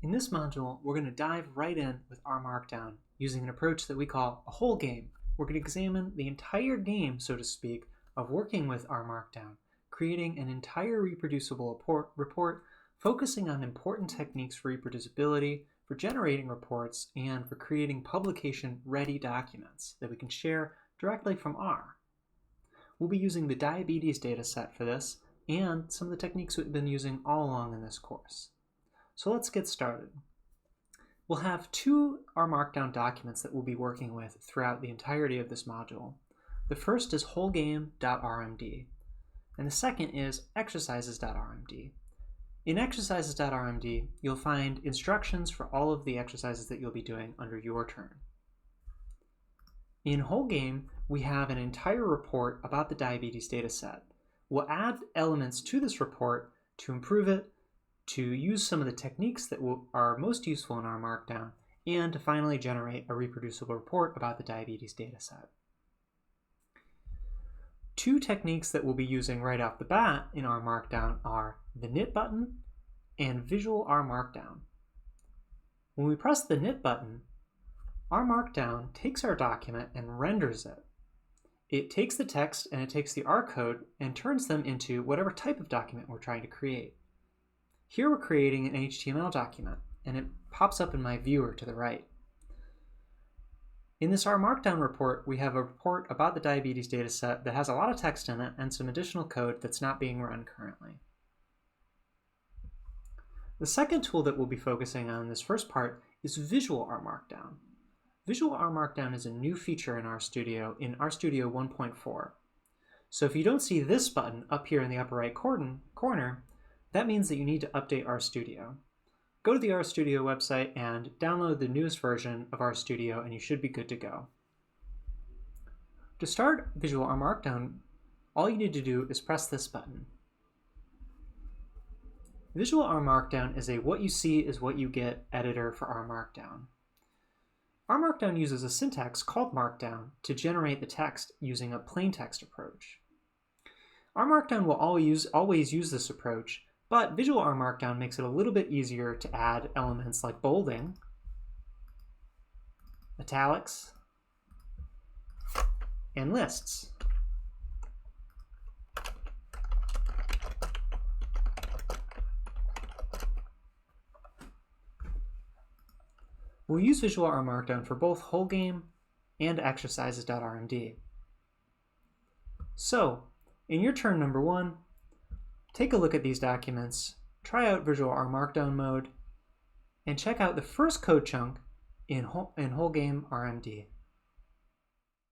In this module, we're going to dive right in with our Markdown using an approach that we call a whole game. We're going to examine the entire game, so to speak, of working with our Markdown, creating an entire reproducible report focusing on important techniques for reproducibility, for generating reports, and for creating publication-ready documents that we can share directly from R. We'll be using the diabetes dataset for this and some of the techniques we've been using all along in this course. So let's get started. We'll have two R Markdown documents that we'll be working with throughout the entirety of this module. The first is wholegame.rmd, and the second is exercises.rmd. In exercises.rmd, you'll find instructions for all of the exercises that you'll be doing under your turn. In wholegame, we have an entire report about the diabetes dataset. We'll add elements to this report to improve it, to use some of the techniques that are most useful in our Markdown, and to finally generate a reproducible report about the diabetes dataset. Two techniques that we'll be using right off the bat in our Markdown are the knit button and visual R Markdown. When we press the knit button, our Markdown takes our document and renders it. It takes the text and it takes the R code and turns them into whatever type of document we're trying to create. Here we're creating an HTML document, and it pops up in my viewer to the right. In this R Markdown report, we have a report about the diabetes dataset that has a lot of text in it and some additional code that's not being run currently. The second tool that we'll be focusing on in this first part is Visual R Markdown. Visual R Markdown is a new feature in RStudio 1.4. So if you don't see this button up here in the upper right corner, that means that you need to update RStudio. Go to the RStudio website and download the newest version of RStudio and you should be good to go. To start Visual R Markdown, all you need to do is press this button. Visual R Markdown is a what you see is what you get editor for R Markdown. R Markdown uses a syntax called Markdown to generate the text using a plain text approach. R Markdown will always use this approach, but Visual R Markdown makes it a little bit easier to add elements like bolding, italics, and lists. We'll use Visual R Markdown for both wholegame and exercises.rmd. So, in your turn number 1, take a look at these documents, try out Visual R Markdown mode, and check out the first code chunk in wholegame RMD.